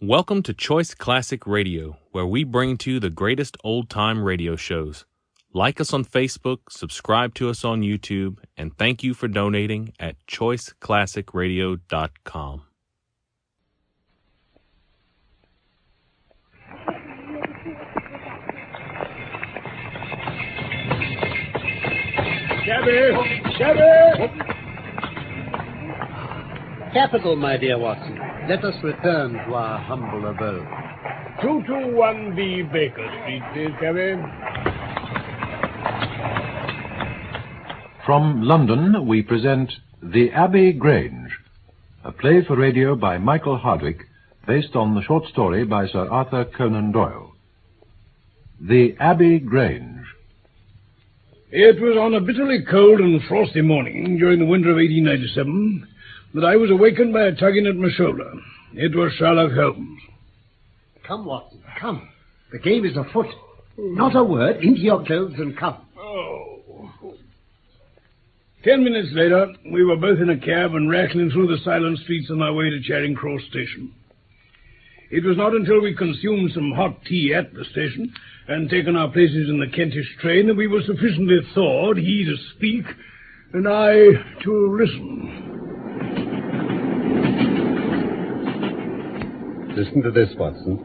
Welcome to Choice Classic Radio, where we bring to you the greatest old-time radio shows. Like us on Facebook, subscribe to us on YouTube, and thank you for donating at choiceclassicradio.com. Sherry! Capital, my dear Watson. Let us return to our humble abode. 221B Baker Street, please, Cabby. From London, we present The Abbey, Grange, a play for radio by Michael Hardwick, based on the short story by Sir Arthur Conan Doyle. The Abbey, Grange. It was on a bitterly cold and frosty morning during the winter of 1897 that I was awakened by a tugging at my shoulder. It was Sherlock Holmes. Come, Watson, come. The game is afoot. Not a word. Into your clothes and come. Oh. 10 minutes later, we were both in a cab and rattling through the silent streets on our way to Charing Cross Station. It was not until we consumed some hot tea at the station and taken our places in the Kentish train that we were sufficiently thawed, he to speak and I to listen. Listen to this, Watson.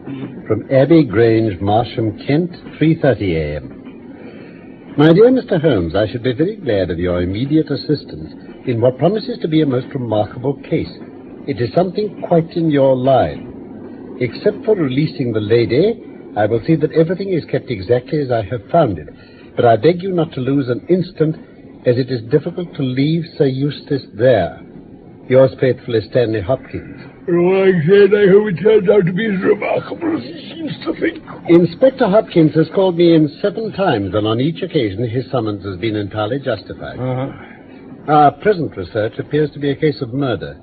From Abbey, Grange, Marsham, Kent, 3:30 a.m. My dear Mr. Holmes, I should be very glad of your immediate assistance in what promises to be a most remarkable case. It is something quite in your line. Except for releasing the lady, I will see that everything is kept exactly as I have found it. But I beg you not to lose an instant, as it is difficult to leave Sir Eustace there. Yours faithfully, Stanley Hopkins. Like I said, I hope it turns out to be as remarkable as he seems to think. Inspector Hopkins has called me in 7 times, and on each occasion his summons has been entirely justified. Our present research appears to be a case of murder.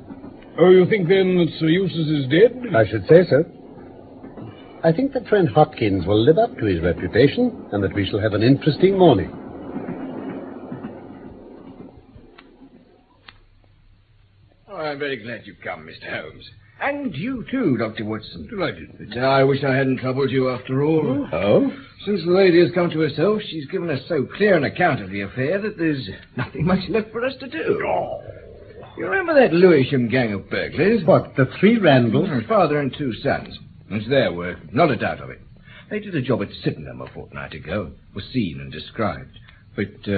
Oh, you think then that Sir Eustace is dead? I should say so. I think that friend Hopkins will live up to his reputation, and that we shall have an interesting morning. I'm very glad you've come, Mr. Holmes. And you too, Dr. Watson. Delighted. But I wish I hadn't troubled you after all. Oh? Since the lady has come to herself, she's given us so clear an account of the affair that there's nothing much left for us to do. Oh. You remember that Lewisham gang of burglars? What, the 3 Randalls? Father and 2 sons. It's their work, not a doubt of it. They did a job at Sydenham a fortnight ago, was seen and described. But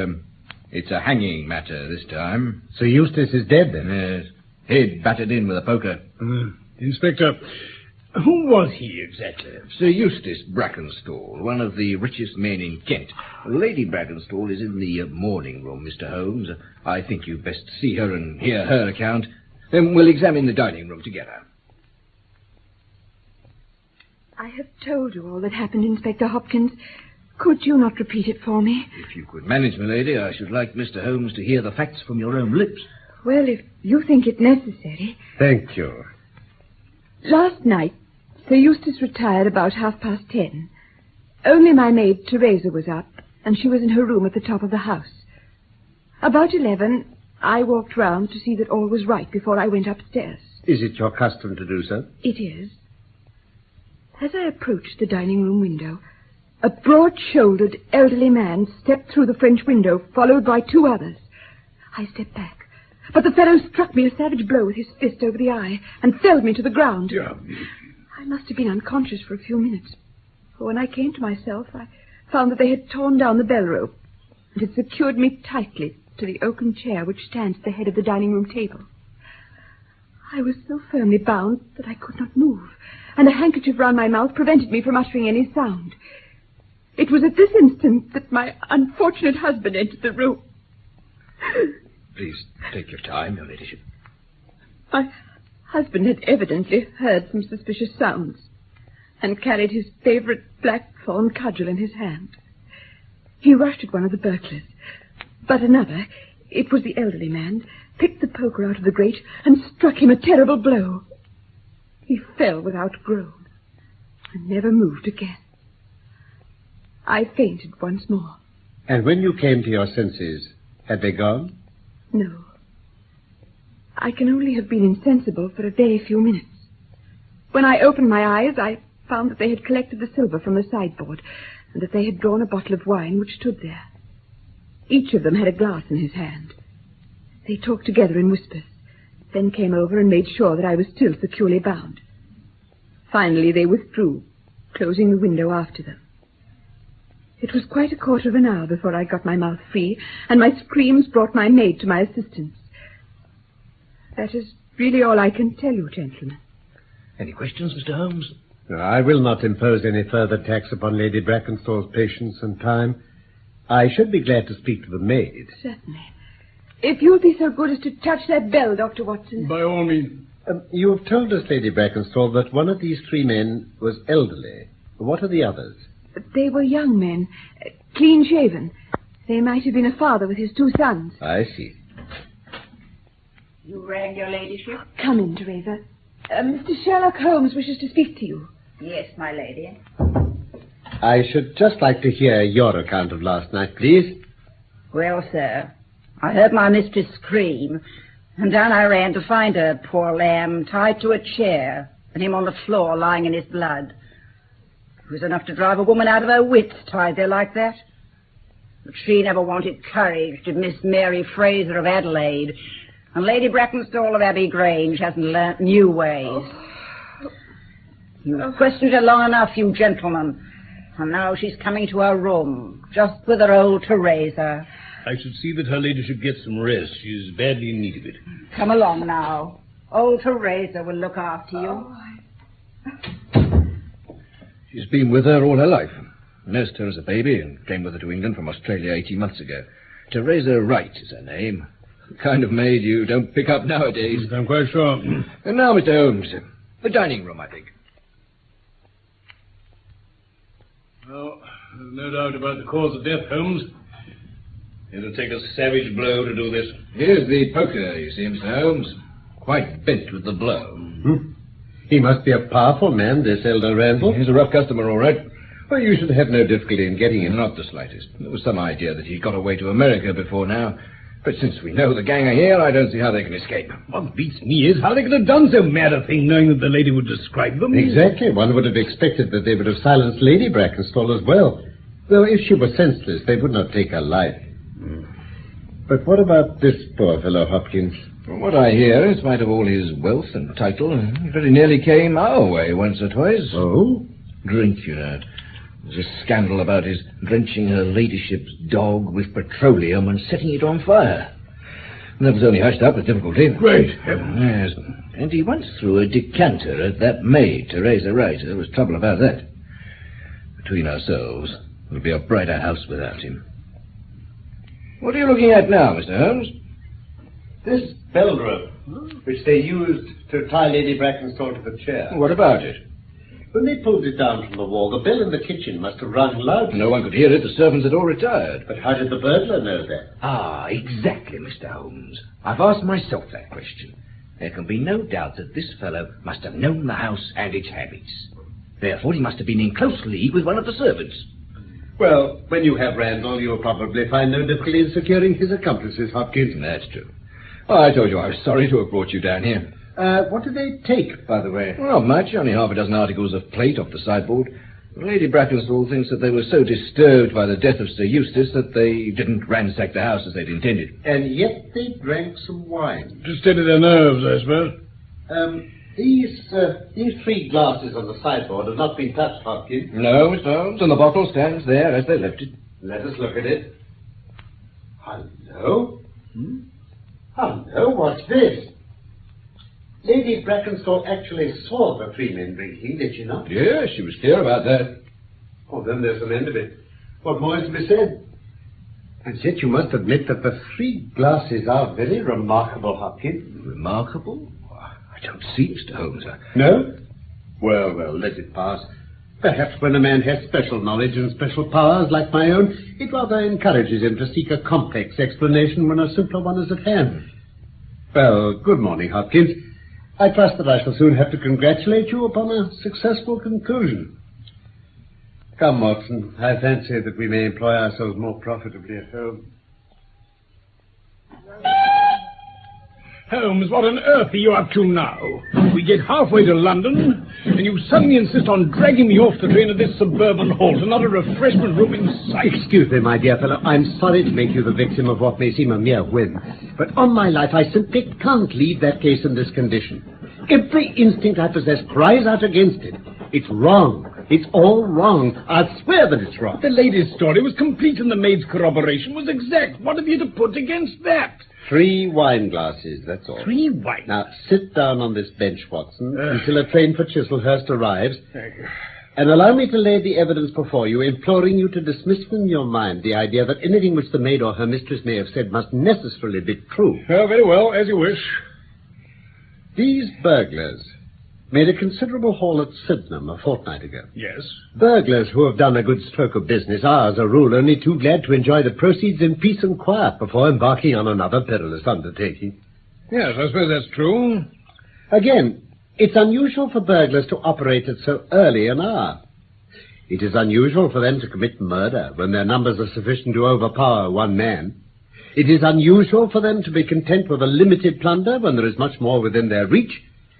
it's a hanging matter this time. Sir Eustace is dead, then? Yes. Head battered in with a poker. Inspector, who was he exactly? Sir Eustace Brackenstall, one of the richest men in Kent. Lady Brackenstall is in the morning room, Mr. Holmes. I think you'd best see her and hear her account. Then we'll examine the dining room together. I have told you all that happened, Inspector Hopkins. Could you not repeat it for me? If you could manage, my lady, I should like Mr. Holmes to hear the facts from your own lips. Well, if you think it necessary. Thank you. Last night, Sir Eustace retired about 10:30. Only my maid, Teresa, was up, and she was in her room at the top of the house. About 11, I walked round to see that all was right before I went upstairs. Is it your custom to do so? It is. As I approached the dining room window, a broad-shouldered elderly man stepped through the French window, followed by 2 others. I stepped back, but the fellow struck me a savage blow with his fist over the eye and felled me to the ground. Yeah. I must have been unconscious for a few minutes, for when I came to myself, I found that they had torn down the bell rope and had secured me tightly to the oaken chair which stands at the head of the dining room table. I was so firmly bound that I could not move, and a handkerchief round my mouth prevented me from uttering any sound. It was at this instant that my unfortunate husband entered the room. Please take your time, your ladyship. My husband had evidently heard some suspicious sounds and carried his favorite blackthorn cudgel in his hand. He rushed at one of the burglars, but another, it was the elderly man, picked the poker out of the grate and struck him a terrible blow. He fell without a groan and never moved again. I fainted once more. And when you came to your senses, had they gone? No. I can only have been insensible for a very few minutes. When I opened my eyes, I found that they had collected the silver from the sideboard and that they had drawn a bottle of wine which stood there. Each of them had a glass in his hand. They talked together in whispers, then came over and made sure that I was still securely bound. Finally, they withdrew, closing the window after them. It was quite a quarter of an hour before I got my mouth free, and my screams brought my maid to my assistance. That is really all I can tell you, gentlemen. Any questions, Mr. Holmes? No, I will not impose any further tax upon Lady Brackenstall's patience and time. I should be glad to speak to the maid. Certainly. If you'll be so good as to touch that bell, Dr. Watson. By all means. You have told us, Lady Brackenstall, that one of these three men was elderly. What are the others? They were young men, clean-shaven. They might have been a father with his two sons. I see. You rang, your ladyship? Come in, Teresa. Mr. Sherlock Holmes wishes to speak to you. Yes, my lady. I should just like to hear your account of last night, please. Well, sir, I heard my mistress scream, and down I ran to find her, poor lamb, tied to a chair, and him on the floor lying in his blood. It was enough to drive a woman out of her wits, tied there like that. But she never wanted courage, did Miss Mary Fraser of Adelaide, and Lady Brackenstall of Abbey Grange hasn't learnt new ways. You've questioned her long enough, you gentlemen, and now she's coming to her room, just with her old Teresa. I should see that her ladyship gets some rest. She's badly in need of it. Come along now. Old Teresa will look after you. She's been with her all her life. Nursed her as a baby and came with her to England from Australia 18 months ago. Teresa Wright is her name. The kind of maid you don't pick up nowadays. I'm quite sure. And now, Mr. Holmes, the dining room, I think. Well, there's no doubt about the cause of death, Holmes. It'll take a savage blow to do this. Here's the poker, you see, Mr. Holmes. Quite bent with the blow. He must be a powerful man, this Elder Randall. He's a rough customer, all right. Well, you should have no difficulty in getting him. Not the slightest. There was some idea that he got away to America before now. But since we know the gang are here, I don't see how they can escape. What beats me is how they could have done so mad a thing, knowing that the lady would describe them. Exactly. One would have expected that they would have silenced Lady Brackenstall as well. Though if she were senseless, they would not take her life. But what about this poor fellow, Hopkins? From what I hear, in spite of all his wealth and title, he very nearly came our way once or twice. Oh? Drink, you know. There's a scandal about his drenching her ladyship's dog with petroleum and setting it on fire. And that was only hushed up with difficulty. Great heavens. Yes. And he once threw a decanter at that maid, Teresa Wright. There was trouble about that. Between ourselves, it'll be a brighter house without him. What are you looking at now, Mr. Holmes? This bell rope, which they used to tie Lady Brackenstall to the chair. What about it? When they pulled it down from the wall, the bell in the kitchen must have rung loudly. No one could hear it. The servants had all retired. But how did the burglar know that? Ah, exactly, Mr. Holmes. I've asked myself that question. There can be no doubt that this fellow must have known the house and its habits. Therefore, he must have been in close league with one of the servants. Well, when you have Randall, you'll probably find no difficulty in securing his accomplices, Hopkins. That's true. Oh, I told you I was sorry to have brought you down here. What did they take, by the way? Well, not much. Only half a dozen articles of plate off the sideboard. Lady Brackenstall thinks that they were so disturbed by the death of Sir Eustace that they didn't ransack the house as they'd intended. And yet they drank some wine. To steady their nerves, I suppose. These three glasses on the sideboard have not been touched, Hopkins. No, Mr. Holmes, and the bottle stands there as they left it. Let us look at it. Hello? Hello, what's this? Lady Brackenstall actually saw the three men drinking, did she not? Yes, she was clear about that. Oh, then there's an end of it. What more is to be said? And yet you must admit that the three glasses are very remarkable, Hopkins. Remarkable? I don't see, Mr. Holmes. No? Well, let it pass. Perhaps when a man has special knowledge and special powers like my own, it rather encourages him to seek a complex explanation when a simpler one is at hand. Well, good morning, Hopkins. I trust that I shall soon have to congratulate you upon a successful conclusion. Come, Watson, I fancy that we may employ ourselves more profitably at home. Holmes, what on earth are you up to now? We get halfway to London, and you suddenly insist on dragging me off the train at this suburban halt, and not a refreshment room in sight. Excuse me, my dear fellow. I'm sorry to make you the victim of what may seem a mere whim. But on my life, I simply can't leave that case in this condition. Every instinct I possess cries out against it. It's wrong. It's all wrong. I'll swear that it's wrong. The lady's story was complete, and the maid's corroboration was exact. What have you to put against that? 3 wine glasses, that's all. 3 wine. Now, sit down on this bench, Watson, until a train for Chislehurst arrives. Thank you. And allow me to lay the evidence before you, imploring you to dismiss from your mind the idea that anything which the maid or her mistress may have said must necessarily be true. Oh, very well, as you wish. These burglars made a considerable haul at Sydenham a fortnight ago. Yes. Burglars who have done a good stroke of business are, as a rule, only too glad to enjoy the proceeds in peace and quiet before embarking on another perilous undertaking. Yes, I suppose that's true. Again, it's unusual for burglars to operate at so early an hour. It is unusual for them to commit murder when their numbers are sufficient to overpower one man. It is unusual for them to be content with a limited plunder when there is much more within their reach.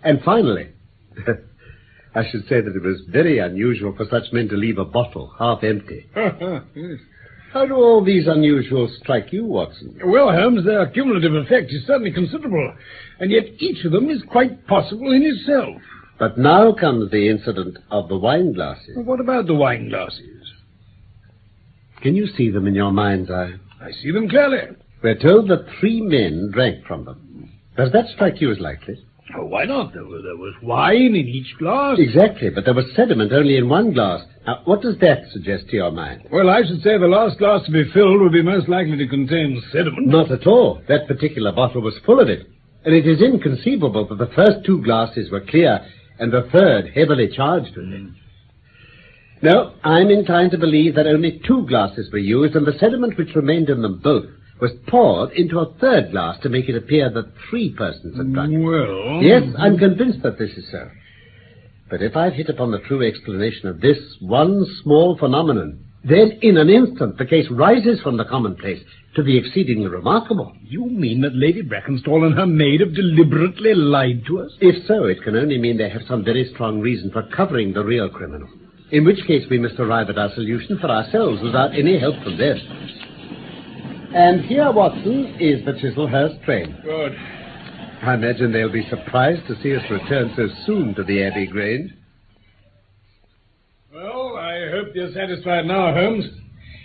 And finally, I should say that it was very unusual for such men to leave a bottle half empty. How do all these unusuals strike you, Watson? Well, Holmes, their cumulative effect is certainly considerable, and yet each of them is quite possible in itself. But now comes the incident of the wine glasses. What about the wine glasses? Can you see them in your mind's eye? I see them clearly. We're told that 3 men drank from them. Does that strike you as likely? Oh, why not? There was wine in each glass. Exactly, but there was sediment only in one glass. Now, what does that suggest to your mind? Well, I should say the last glass to be filled would be most likely to contain sediment. Not at all. That particular bottle was full of it. And it is inconceivable that the first 2 glasses were clear and the third heavily charged with it. No, I'm inclined to believe that only 2 glasses were used, and the sediment which remained in them both was poured into a third glass to make it appear that 3 persons had drunk. Well... Yes, I'm convinced that this is so. But if I've hit upon the true explanation of this one small phenomenon, then in an instant the case rises from the commonplace to the exceedingly remarkable. You mean that Lady Brackenstall and her maid have deliberately lied to us? If so, it can only mean they have some very strong reason for covering the real criminal. In which case we must arrive at our solution for ourselves without any help from them. And here, Watson, is the Chislehurst train. Good. I imagine they'll be surprised to see us return so soon to the Abbey Grange. Well, I hope you're satisfied now, Holmes.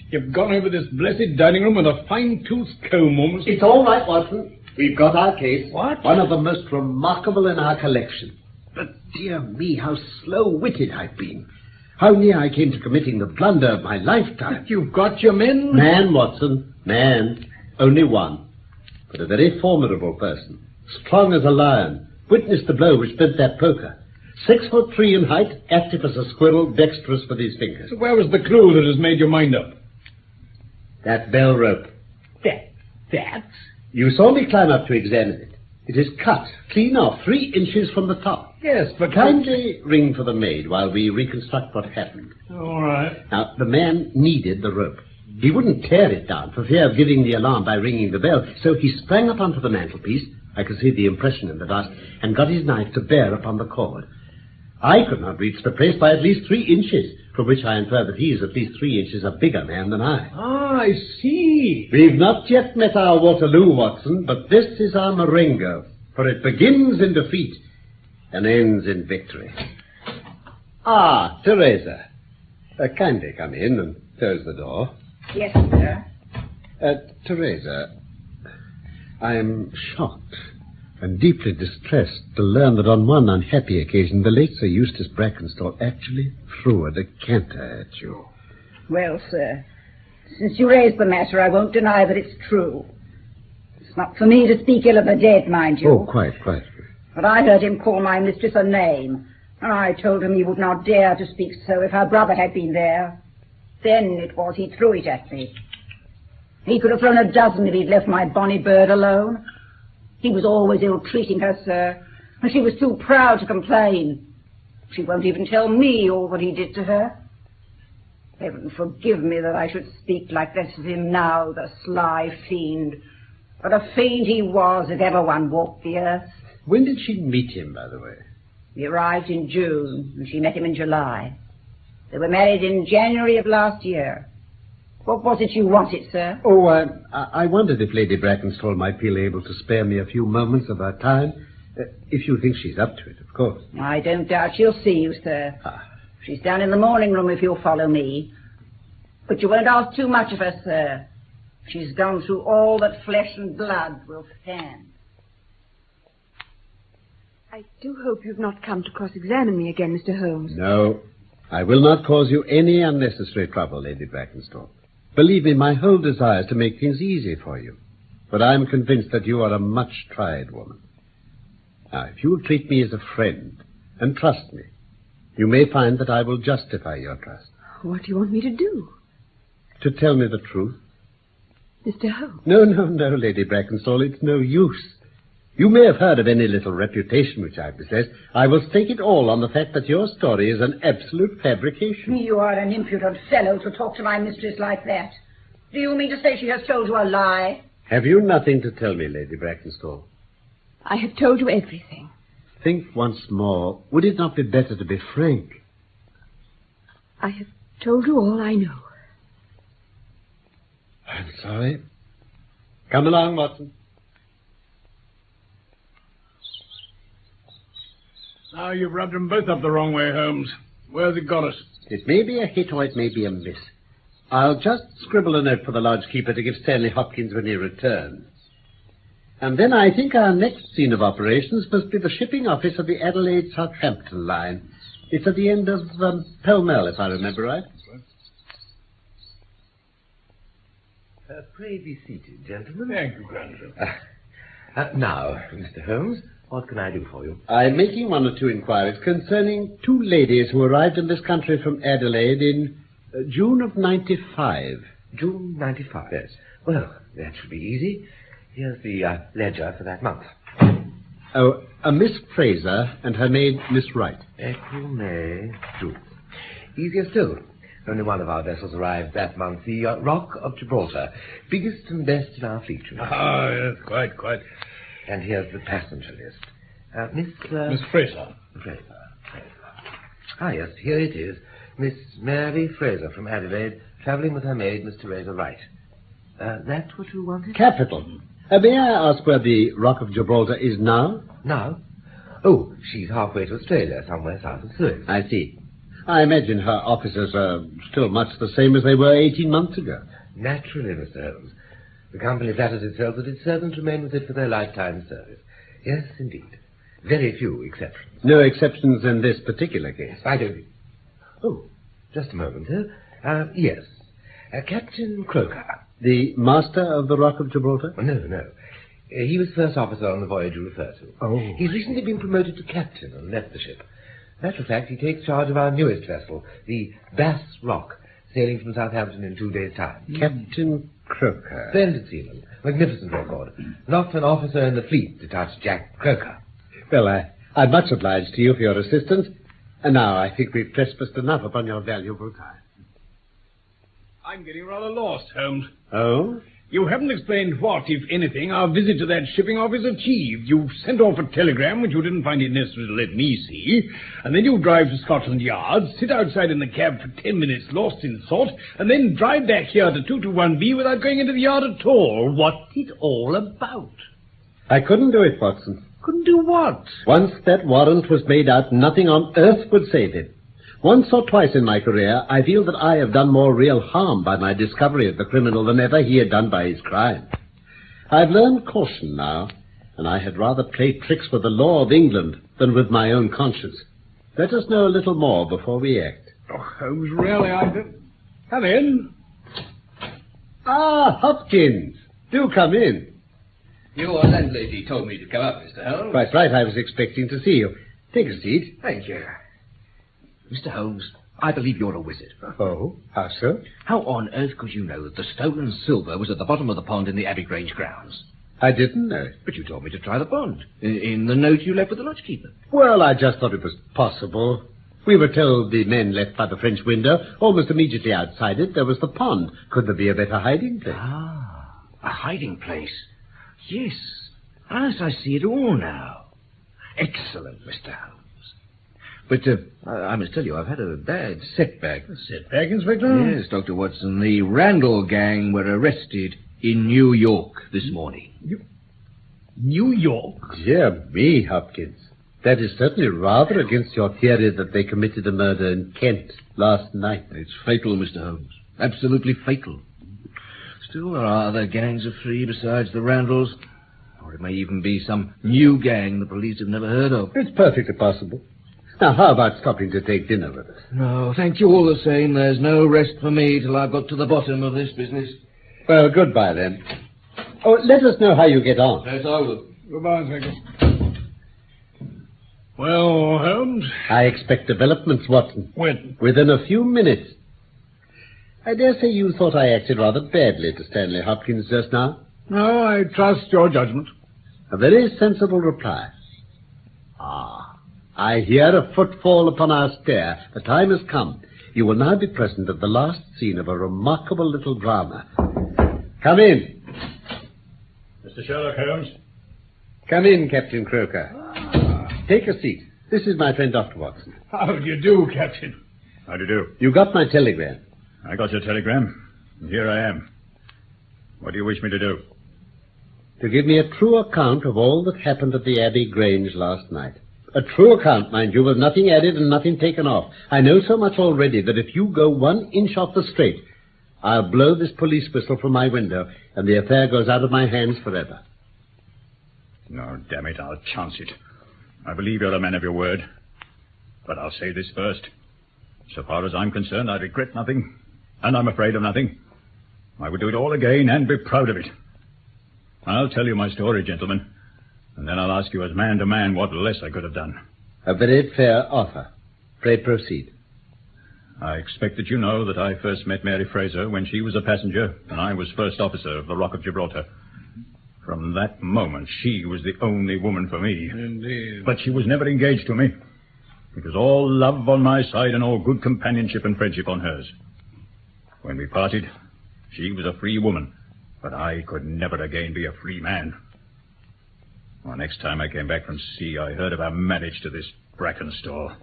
You've gone over this blessed dining room with a fine-tooth comb almost. It's all right, Watson. We've got our case. What? One of the most remarkable in our collection. But, dear me, how slow-witted I've been. How near I came to committing the blunder of my lifetime. You've got your men? Man, Watson, man. Only one. But a very formidable person. Strong as a lion. Witnessed the blow which bent that poker. 6'3" in height, active as a squirrel, dexterous with his fingers. So where was the clue that has made your mind up? That bell rope. That? You saw me climb up to examine it. It is cut, clean off, 3 inches from the top. Yes, but... Kindly ring for the maid while we reconstruct what happened. All right. Now, the man needed the rope. He wouldn't tear it down for fear of giving the alarm by ringing the bell, so he sprang up onto the mantelpiece, I could see the impression in the dust, and got his knife to bear upon the cord. I could not reach the place by at least 3 inches, from which I infer that he is at least 3 inches a bigger man than I. Ah, I see. We've not yet met our Waterloo, Watson, but this is our Marengo, for it begins in defeat and ends in victory. Ah, Teresa. Kindly come in and close the door. Yes, sir. Teresa, I am shocked and deeply distressed to learn that on one unhappy occasion the late Sir Eustace Brackenstall actually threw a decanter at you. Well, sir, since you raised the matter, I won't deny that it's true. It's not for me to speak ill of the dead, mind you. Oh, quite. But I heard him call my mistress a name, and I told him he would not dare to speak so if her brother had been there. Then it was he threw it at me. He could have thrown a dozen if he'd left my bonny bird alone. He was always ill-treating her, sir, and she was too proud to complain. She won't even tell me all that he did to her. Heaven forgive me that I should speak like this of him now, the sly fiend. What a fiend he was if ever one walked the earth. When did she meet him, by the way? He arrived in June, and she met him in July. They were married in January of last year. What was it you wanted, sir? Oh, I wondered if Lady Brackenstall might feel able to spare me a few moments of her time. If you think she's up to it, of course. I don't doubt she'll see you, sir. She's down in the morning room if you'll follow me. But you won't ask too much of her, sir. She's gone through all that flesh and blood will stand. I do hope you've not come to cross-examine me again, Mr. Holmes. No, I will not cause you any unnecessary trouble, Lady Brackenstall. Believe me, my whole desire is to make things easy for you. But I am convinced that you are a much-tried woman. Now, if you will treat me as a friend and trust me, you may find that I will justify your trust. What do you want me to do? To tell me the truth. Mr. Holmes? No, Lady Brackenstall, it's no use. You may have heard of any little reputation which I possess. I will stake it all on the fact that your story is an absolute fabrication. You are an impudent fellow to talk to my mistress like that. Do you mean to say she has told you a lie? Have you nothing to tell me, Lady Brackenstall? I have told you everything. Think once more. Would it not be better to be frank? I have told you all I know. I'm sorry. Come along, Watson. Now, you've rubbed them both up the wrong way, Holmes. Where's it got us? It may be a hit or it may be a miss. I'll just scribble a note for the lodgekeeper to give Stanley Hopkins when he returns. And then I think our next scene of operations must be the shipping office of the Adelaide-Southampton line. It's at the end of Pall Mall, if I remember right. Pray be seated, gentlemen. Thank you, Grange. Now, Mr. Holmes, what can I do for you? I'm making one or two inquiries concerning two ladies who arrived in this country from Adelaide in June of 95. June 95? Yes. Well, that should be easy. Here's the ledger for that month. Oh, a Miss Fraser and her maid, Miss Wright. April, May, June. Easier still. Only one of our vessels arrived that month, the Rock of Gibraltar. Biggest and best in our fleet, you know. Ah, yes, quite. And here's the passenger list. Miss Fraser. Fraser. Ah, yes, here it is. Miss Mary Fraser from Adelaide, travelling with her maid, Miss Teresa Wright. That's what you wanted? Capital. May I ask where the Rock of Gibraltar is now? Now? Oh, she's halfway to Australia, somewhere south of Suez. I see. I imagine her officers are still much the same as they were 18 months ago. Naturally, Mr. Holmes. The company flatters itself that its servants remain with it for their lifetime service. Yes, indeed. Very few exceptions. No exceptions in this particular case. I don't... Oh, just a moment, sir. Yes. Captain Croker. The master of the Rock of Gibraltar? No. He was first officer on the voyage you refer to. Oh. He's recently been promoted to captain and left the ship. Matter of fact, he takes charge of our newest vessel, the Bass Rock, sailing from Southampton in 2 days' time. Captain Croker. Splendid seaman. Magnificent record. Not an officer in the fleet to touch Jack Croker. Well, I'm much obliged to you for your assistance. And now I think we've trespassed enough upon your valuable time. I'm getting rather lost, Holmes. Oh? You haven't explained what, if anything, our visit to that shipping office achieved. You sent off a telegram which you didn't find it necessary to let me see, and then you drive to Scotland Yard, sit outside in the cab for 10 minutes, lost in thought, and then drive back here to 221B without going into the yard at all. What's it all about? I couldn't do it, Watson. Couldn't do what? Once that warrant was made out, nothing on earth would save him. Once or twice in my career, I feel that I have done more real harm by my discovery of the criminal than ever he had done by his crime. I've learned caution now, and I had rather play tricks with the law of England than with my own conscience. Let us know a little more before we act. Oh, Holmes, really, I don't... Come in. Ah, Hopkins. Do come in. Your landlady told me to come up, Mr. Holmes. Quite right, I was expecting to see you. Take a seat. Thank you. Mr. Holmes, I believe you're a wizard. Oh, how so? How on earth could you know that the stolen silver was at the bottom of the pond in the Abbey Grange grounds? I didn't know. But you told me to try the pond. In the note you left with the lodgekeeper. Well, I just thought it was possible. We were told the men left by the French window. Almost immediately outside it, there was the pond. Could there be a better hiding place? Ah, a hiding place. Yes. I see it all now. Excellent, Mr. Holmes. But I must tell you, I've had a bad setback. A setback, Inspector? Yes, Dr. Watson. The Randall gang were arrested in New York this morning. New York? Dear me, Hopkins. That is certainly rather against your theory that they committed a murder in Kent last night. It's fatal, Mr. Holmes. Absolutely fatal. Still, there are other gangs of three besides the Randalls. Or it may even be some new gang the police have never heard of. It's perfectly possible. Now, how about stopping to take dinner with us? No, thank you all the same. There's no rest for me till I've got to the bottom of this business. Well, goodbye, then. Oh, let us know how you get on. Yes, I will. Goodbye, Inspector. Well, Holmes? I expect developments, Watson. When? Within a few minutes. I dare say you thought I acted rather badly to Stanley Hopkins just now. No, I trust your judgment. A very sensible reply. I hear a footfall upon our stair. The time has come. You will now be present at the last scene of a remarkable little drama. Come in. Mr. Sherlock Holmes? Come in, Captain Croker. Take a seat. This is my friend, Dr. Watson. How do you do, Captain? How do you do? You got my telegram. I got your telegram, and here I am. What do you wish me to do? To give me a true account of all that happened at the Abbey Grange last night. A true account, mind you, with nothing added and nothing taken off. I know so much already that if you go 1 inch off the straight, I'll blow this police whistle from my window, and the affair goes out of my hands forever. No, damn it, I'll chance it. I believe you're a man of your word. But I'll say this first. So far as I'm concerned, I regret nothing, and I'm afraid of nothing. I would do it all again and be proud of it. I'll tell you my story, gentlemen, and then I'll ask you as man to man what less I could have done. A very fair offer. Pray proceed. I expect that you know that I first met Mary Fraser when she was a passenger and I was first officer of the Rock of Gibraltar. From that moment, she was the only woman for me. Indeed. But she was never engaged to me. It was all love on my side and all good companionship and friendship on hers. When we parted, she was a free woman, but I could never again be a free man. Well, next time I came back from sea, I heard of her marriage to this Brackenstall.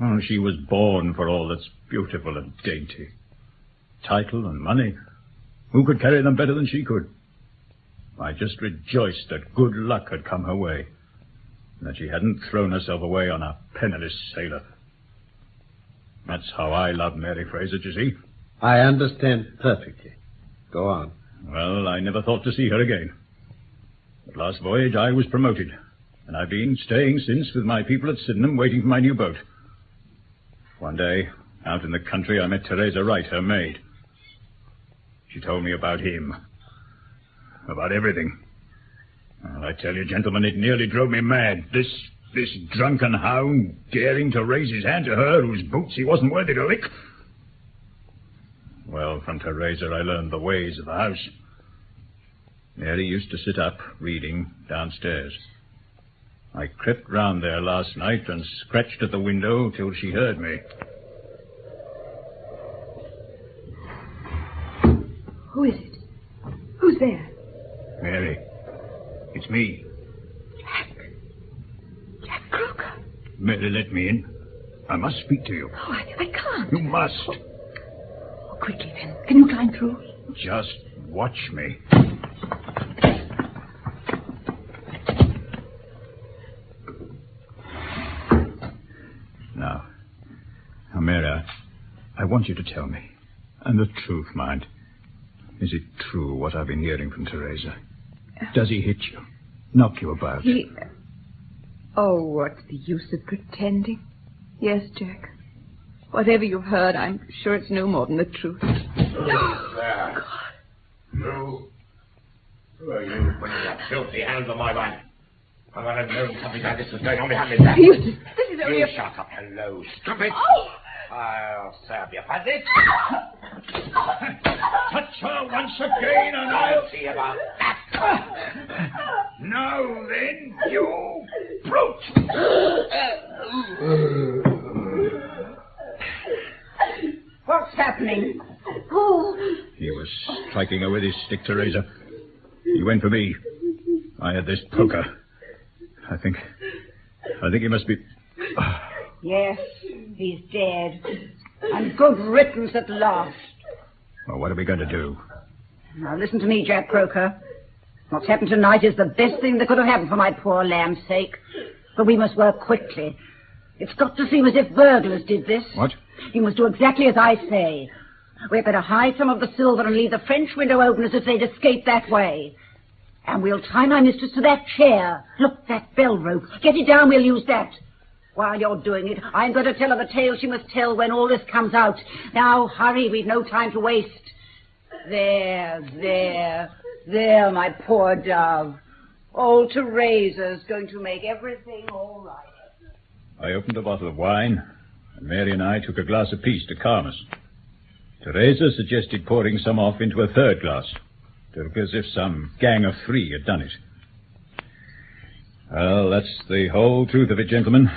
Oh, she was born for all that's beautiful and dainty. Title and money. Who could carry them better than she could? I just rejoiced that good luck had come her way, and that she hadn't thrown herself away on a penniless sailor. That's how I love Mary Fraser, you see. I understand perfectly. Go on. Well, I never thought to see her again. But last voyage I was promoted, and I've been staying since with my people at Sydenham waiting for my new boat. One day, out in the country, I met Teresa Wright, her maid. She told me about him. About everything. Well, I tell you, gentlemen, it nearly drove me mad. This drunken hound daring to raise his hand to her whose boots he wasn't worthy to lick. Well, from Teresa I learned the ways of the house. Mary used to sit up, reading, downstairs. I crept round there last night and scratched at the window till she heard me. Who is it? Who's there? Mary, it's me. Jack Croker. Mary, let me in. I must speak to you. Oh, I can't. You must. Oh, quickly, then. Can you climb through? Just watch me. Now, Mary, I want you to tell me. And the truth, mind. Is it true what I've been hearing from Teresa? Does he hit you? Knock you about? Oh, what's the use of pretending? Yes, Jack. Whatever you've heard, I'm sure it's no more than the truth. There. Who are you putting your filthy hands on my wife? I've never known something like this was going on behind me. This is only You a... shut up, hello, stupid. Oh! I'll serve you for this. Touch her once again and I'll... see about that. Now then, you brute! What's happening? Oh! He was striking her with his stick, Teresa. He He went for me. I had this poker. I think he must be... Yes, he's dead. And good riddance at last. Well, what are we going to do? Now, listen to me, Jack Croker. What's happened tonight is the best thing that could have happened for my poor lamb's sake. But we must work quickly. It's got to seem as if burglars did this. What? You must do exactly as I say. We're going to hide some of the silver and leave the French window open as if they'd escaped that way. And we'll tie my mistress to that chair. Look, that bell rope. Get it down, we'll use that. While you're doing it, I'm going to tell her the tale she must tell when all this comes out. Now, hurry, we've no time to waste. There, my poor dove. Old Teresa's going to make everything all right. I opened a bottle of wine, and Mary and I took a glass apiece to calm us. Teresa suggested pouring some off into a third glass, to look as if some gang of three had done it. Well, that's the whole truth of it, gentlemen,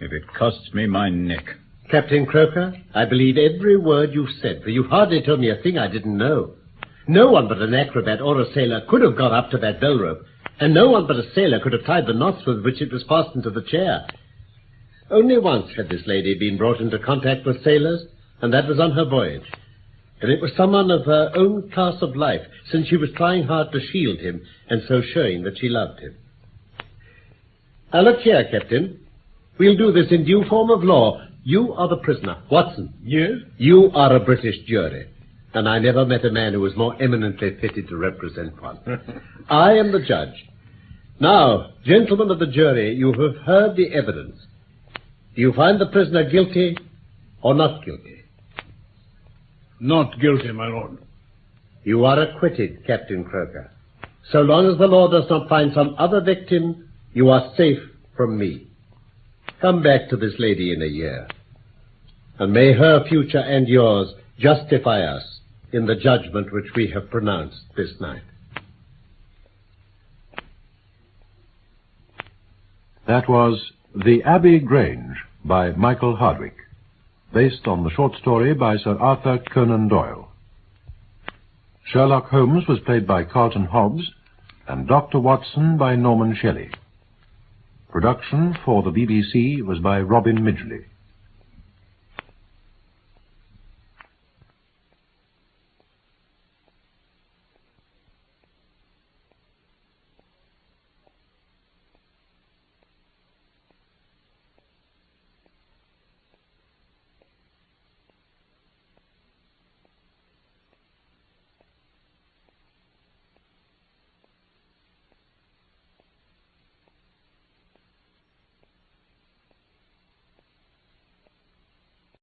if it costs me my neck. Captain Croker, I believe every word you've said, for you've hardly told me a thing I didn't know. No one but an acrobat or a sailor could have got up to that bell rope, and no one but a sailor could have tied the knots with which it was fastened to the chair. Only once had this lady been brought into contact with sailors, and that was on her voyage. And it was someone of her own class of life, since she was trying hard to shield him, and so showing that she loved him. Now look here, Captain. We'll do this in due form of law. You are the prisoner. Watson. Yes? You are a British jury, and I never met a man who was more eminently fitted to represent one. I am the judge. Now, gentlemen of the jury, you have heard the evidence. Do you find the prisoner guilty or not guilty? Not guilty, my lord. You are acquitted, Captain Croker. So long as the law does not find some other victim, you are safe from me. Come back to this lady in a year, and may her future and yours justify us in the judgment which we have pronounced this night. That was The Abbey Grange by Michael Hardwick, based on the short story by Sir Arthur Conan Doyle. Sherlock Holmes was played by Carlton Hobbs, and Dr. Watson by Norman Shelley. Production for the BBC was by Robin Midgley.